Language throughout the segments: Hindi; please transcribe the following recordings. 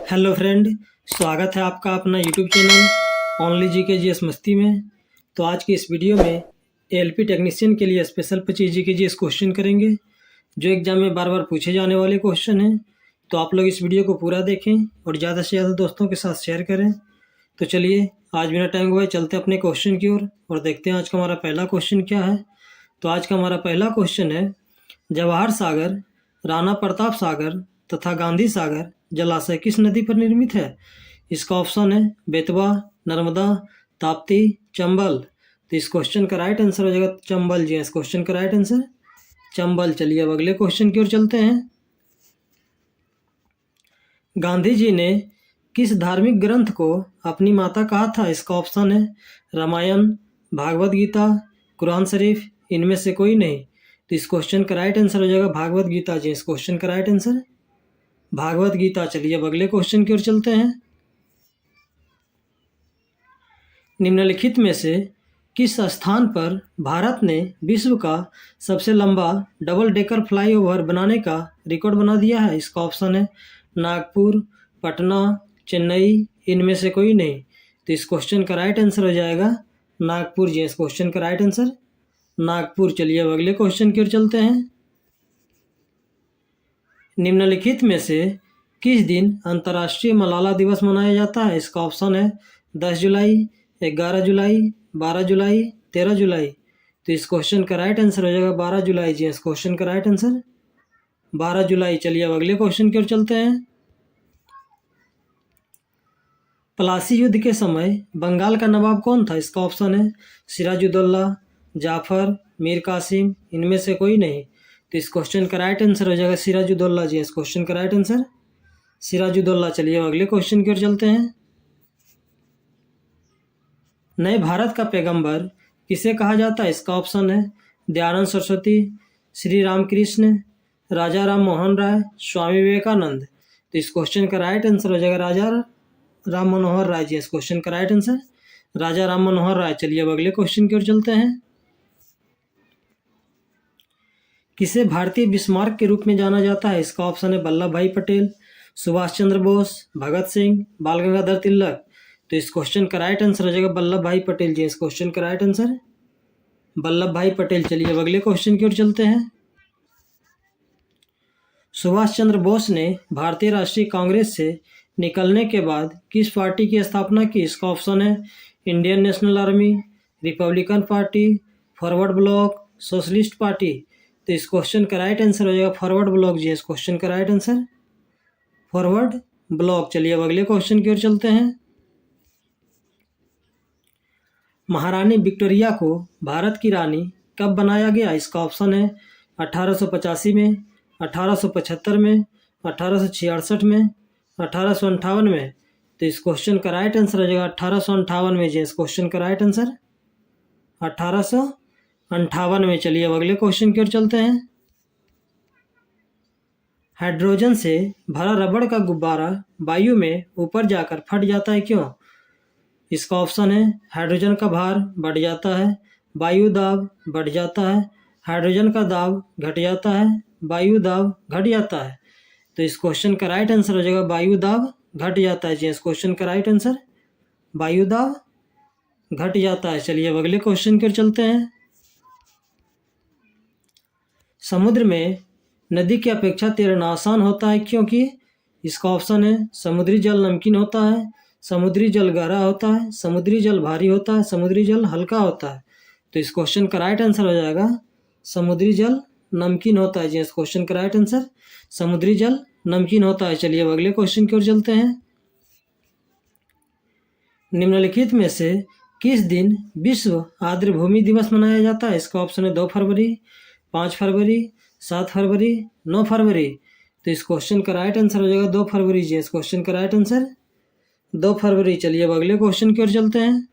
हेलो फ्रेंड, स्वागत है आपका अपना YouTube channel only GK GS मस्ती में। तो आज की इस वीडियो में एएलपी टेक्नीशियन के लिए स्पेशल 25 जीके जीएस क्वेश्चन करेंगे, जो एग्जाम में बार बार पूछे जाने वाले क्वेश्चन हैं। तो आप लोग इस वीडियो को पूरा देखें और ज़्यादा से ज़्यादा दोस्तों के साथ शेयर करें। तो चलिए, आज बिना टाइम गवाए चलते अपने क्वेश्चन की ओर और देखते हैं आज का हमारा पहला क्वेश्चन क्या है। तो आज का हमारा पहला क्वेश्चन है, जवाहर सागर, राणा प्रताप सागर तथा गांधी सागर जलाशय किस नदी पर निर्मित है? इसका ऑप्शन है बेतवा, नर्मदा, ताप्ती, चंबल। तो इस क्वेश्चन का राइट आंसर हो जाएगा चंबल जी। इस क्वेश्चन का राइट आंसर चंबल। चलिए अब अगले क्वेश्चन की ओर चलते हैं। गांधी जी ने किस धार्मिक ग्रंथ को अपनी माता कहा था? इसका ऑप्शन है रामायण, भागवत गीता, कुरान शरीफ, इनमें से कोई नहीं। तो इस क्वेश्चन का राइट आंसर हो जाएगा भागवत गीता जी। इस क्वेश्चन का राइट आंसर भागवत गीता। चलिए अब अगले क्वेश्चन की ओर चलते हैं। निम्नलिखित में से किस स्थान पर भारत ने विश्व का सबसे लंबा डबल डेकर फ्लाईओवर बनाने का रिकॉर्ड बना दिया है? इसका ऑप्शन है नागपुर, पटना, चेन्नई, इनमें से कोई नहीं। तो इस क्वेश्चन का राइट आंसर हो जाएगा नागपुर जी। इस क्वेश्चन का राइट आंसर नागपुर। चलिए अब अगले क्वेश्चन की ओर चलते हैं। निम्नलिखित में से किस दिन अंतर्राष्ट्रीय मलाला दिवस मनाया जाता है? इसका ऑप्शन है 10 जुलाई, 11 जुलाई, 12 जुलाई, 13 जुलाई। तो इस क्वेश्चन का राइट आंसर हो जाएगा 12 जुलाई जी। इस क्वेश्चन का राइट आंसर 12 जुलाई। चलिए अब अगले क्वेश्चन की ओर चलते हैं। प्लासी युद्ध के समय बंगाल का नवाब कौन था? इसका ऑप्शन है सिराजुद्दौला, जाफर, मीर कासिम, इनमें से कोई नहीं। तो इस क्वेश्चन का राइट आंसर हो जाएगा सिराजुद्दौला जी। इस क्वेश्चन का राइट आंसर सिराजुद्दौला। चलिए अब अगले क्वेश्चन की ओर चलते हैं। नए भारत का पैगंबर किसे कहा जाता है? इसका ऑप्शन है दयानंद सरस्वती, श्री रामकृष्ण, राजा राम मोहन राय, स्वामी विवेकानंद। तो इस क्वेश्चन का राइट आंसर हो जाएगा राजा राम मनोहर राय जी। इस क्वेश्चन का राइट आंसर राजा राम मनोहर राय। चलिए अब अगले क्वेश्चन की ओर चलते हैं। किसे भारतीय बिस्मार्क के रूप में जाना जाता है? इसका ऑप्शन है वल्लभ भाई पटेल, सुभाष चंद्र बोस, भगत सिंह, बाल गंगाधर तिलक। तो इस क्वेश्चन का राइट आंसर हो जाएगा वल्लभ भाई पटेल जी। इस क्वेश्चन का राइट आंसर वल्लभ भाई पटेल। चलिए अब अगले क्वेश्चन की ओर चलते हैं। सुभाष चंद्र बोस ने भारतीय राष्ट्रीय कांग्रेस से निकलने के बाद किस पार्टी की स्थापना की? इसका ऑप्शन है Indian national army, Republican party, forward block, socialist party. तो इस क्वेश्चन का राइट आंसर हो जाएगा फॉरवर्ड ब्लॉक जी। इस क्वेश्चन का राइट आंसर फॉरवर्ड ब्लॉक। चलिए अब अगले क्वेश्चन की ओर चलते हैं। महारानी विक्टोरिया को भारत की रानी कब बनाया गया? इसका ऑप्शन है 1885 में, 1875 में, 1866 में, 1858 में। तो इस क्वेश्चन का राइट आंसर हो जाएगा 1858 में जी। इस क्वेश्चन का राइट आंसर 1858 में। चलिए अब अगले क्वेश्चन की ओर चलते हैं। हाइड्रोजन से भरा रबड़ का गुब्बारा वायु में ऊपर जाकर फट जाता है, क्यों? इसका ऑप्शन है हाइड्रोजन का भार बढ़ जाता है, वायु दाब बढ़ जाता है, हाइड्रोजन का दाब घट जाता है, वायु दाब घट जाता है। तो इस क्वेश्चन का राइट आंसर हो जाएगा वायु दाब घट जाता है जी। इस क्वेश्चन का राइट आंसर वायु दाब घट जाता है। चलिए अब अगले क्वेश्चन की ओर चलते हैं। समुद्र में नदी की अपेक्षा तैरना आसान होता है, क्योंकि? इसका ऑप्शन है समुद्री जल नमकीन होता है, समुद्री जल गहरा होता है, समुद्री जल भारी होता है, समुद्री जल हल्का होता है। तो इस क्वेश्चन का राइट आंसर हो जाएगा समुद्री जल नमकीन होता है जी। इस क्वेश्चन का राइट आंसर समुद्री जल नमकीन होता है। चलिए अब अगले क्वेश्चन की ओर चलते हैं। निम्नलिखित में से किस दिन विश्व आर्द्रभूमि दिवस मनाया जाता है? इसका ऑप्शन है 2 फरवरी, 5 फरवरी, 7 फरवरी, 9 फरवरी। तो इस क्वेश्चन का राइट आंसर हो जाएगा 2 फरवरी जी। इस क्वेश्चन का राइट आंसर 2 फरवरी। चलिए अब अगले क्वेश्चन की ओर चलते हैं।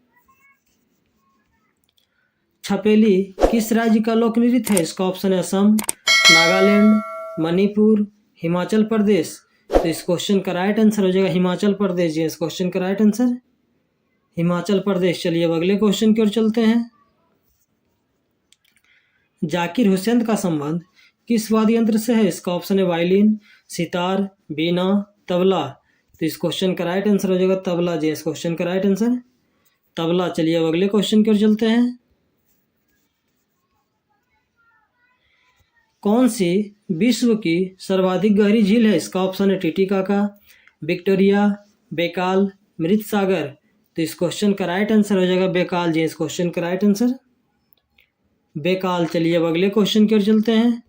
छपेली किस राज्य का लोक नृत्य है? इसका ऑप्शन है असम, नागालैंड, मणिपुर, हिमाचल प्रदेश। तो इस क्वेश्चन का राइट आंसर हो जाएगा हिमाचल प्रदेश जी। इस क्वेश्चन का राइट आंसर हिमाचल प्रदेश। चलिए अब अगले क्वेश्चन की ओर चलते हैं। जाकिर हुसैन का संबंध किस वाद्य यंत्र से है? इसका ऑप्शन है वायलिन, सितार, बीना, तबला। तो इस क्वेश्चन का राइट आंसर हो जाएगा तबला जी, इस क्वेश्चन का राइट आंसर तबला। चलिए अब अगले क्वेश्चन की ओर चलते हैं। कौन सी विश्व की सर्वाधिक गहरी झील है? इसका ऑप्शन है टिटिकाका, विक्टोरिया, बेकाल, मृत सागर। तो इस क्वेश्चन का राइट आंसर हो जाएगा बेकाल जी, इस क्वेश्चन का राइट आंसर बेकाल। चलिए अब अगले क्वेश्चन की ओर चलते हैं।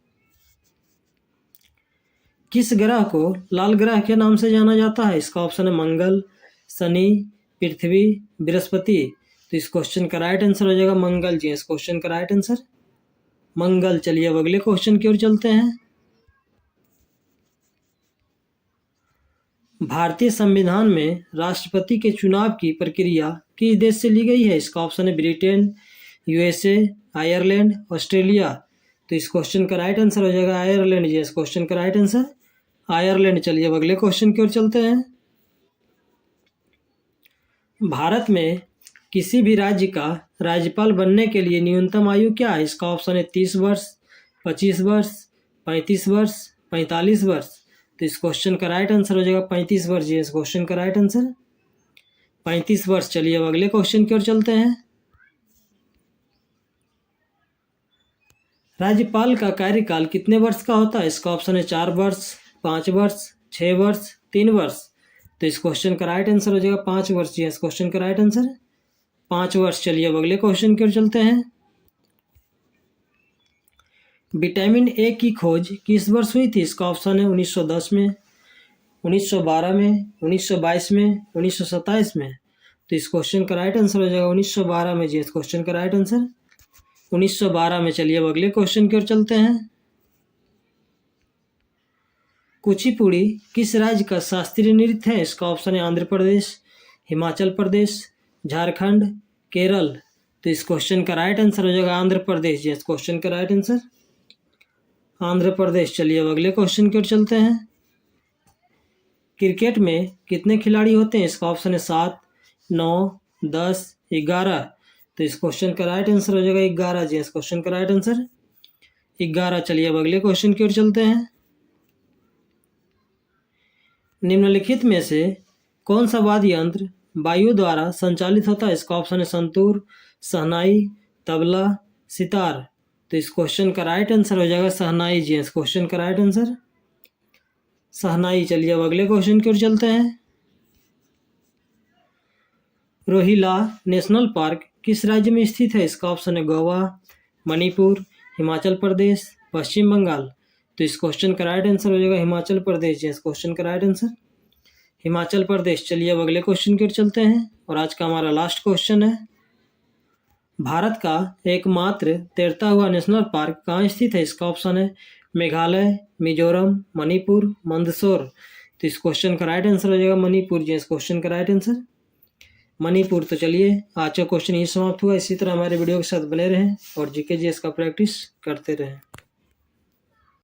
किस ग्रह को लाल ग्रह के नाम से जाना जाता है? इसका ऑप्शन है मंगल, शनि, पृथ्वी, बृहस्पति। तो इस क्वेश्चन का राइट आंसर हो जाएगा मंगल जी, इस क्वेश्चन का राइट आंसर मंगल। चलिए अब अगले क्वेश्चन की ओर चलते हैं। भारतीय संविधान में राष्ट्रपति के चुनाव की प्रक्रिया किस देश से ली गई है? इसका ऑप्शन है ब्रिटेन, यूएसए, आयरलैंड, ऑस्ट्रेलिया। तो इस क्वेश्चन का राइट आंसर हो जाएगा आयरलैंड जी, इस क्वेश्चन का राइट आंसर आयरलैंड। चलिए अब अगले क्वेश्चन की ओर चलते हैं। भारत में किसी भी राज्य का राज्यपाल बनने के लिए न्यूनतम आयु क्या है? इसका ऑप्शन है 30 वर्ष, 25 वर्ष, 35 वर्ष, 45 वर्ष। तो इस क्वेश्चन का राइट आंसर हो जाएगा 35 वर्ष जी, इस क्वेश्चन का राइट आंसर 35 वर्ष। चलिए अब अगले क्वेश्चन की ओर चलते हैं। राज्यपाल का कार्यकाल कितने वर्ष का होता है? इसका ऑप्शन है 4 वर्ष, 5 वर्ष, 6 वर्ष, 3 वर्ष। तो इस क्वेश्चन का राइट आंसर हो जाएगा 5 वर्ष जी, इस क्वेश्चन का राइट आंसर 5 वर्ष। चलिए अब अगले क्वेश्चन की ओर चलते हैं। विटामिन ए की खोज किस वर्ष हुई थी? इसका ऑप्शन है 1910 में, 1912 में, 1922 में, 1927 में। तो इस क्वेश्चन का राइट आंसर हो जाएगा 1912 में जी, इस क्वेश्चन का राइट आंसर 1912 में। चलिए अब अगले क्वेश्चन की ओर चलते हैं। कुचिपुड़ी किस राज्य का शास्त्रीय नृत्य है? इसका ऑप्शन है आंध्र प्रदेश, हिमाचल प्रदेश, झारखंड, केरल। तो इस क्वेश्चन का राइट आंसर हो जाएगा आंध्र प्रदेश जी, इस क्वेश्चन का राइट आंसर आंध्र प्रदेश। चलिए अब अगले क्वेश्चन की ओर चलते हैं। क्रिकेट में कितने खिलाड़ी होते हैं? इसका ऑप्शन है 7, 9, 10, 11। तो इस क्वेश्चन का राइट आंसर हो जाएगा 11 जी, इस क्वेश्चन का राइट आंसर 11। चलिए अब अगले क्वेश्चन की ओर चलते हैं। निम्नलिखित में से कौन सा वाद्य यंत्र वायु द्वारा संचालित होता है? इसका ऑप्शन है संतूर, शहनाई, तबला, सितार। तो इस क्वेश्चन का राइट आंसर हो जाएगा शहनाई जी, इस क्वेश्चन का राइट आंसर शहनाई। चलिए अब अगले क्वेश्चन की ओर चलते हैं। रोहिला नेशनल पार्क किस राज्य में स्थित है? इसका ऑप्शन है गोवा, मणिपुर, हिमाचल प्रदेश, पश्चिम बंगाल। तो इस क्वेश्चन का राइट आंसर हो जाएगा हिमाचल प्रदेश जी, इस क्वेश्चन का राइट आंसर हिमाचल प्रदेश। चलिए अब अगले क्वेश्चन की ओर चलते हैं और आज का हमारा लास्ट क्वेश्चन है। भारत का एकमात्र तैरता हुआ नेशनल पार्क कहाँ स्थित है? इसका ऑप्शन है मेघालय, मिजोरम, मणिपुर, मंदसौर। तो इस क्वेश्चन का राइट आंसर हो जाएगा मणिपुर जी, इस क्वेश्चन का राइट आंसर मणिपुर। तो चलिए आज का क्वेश्चन यही समाप्त हुआ। इसी तरह हमारे वीडियो के साथ बने रहें और जीके जीएस का प्रैक्टिस करते रहें।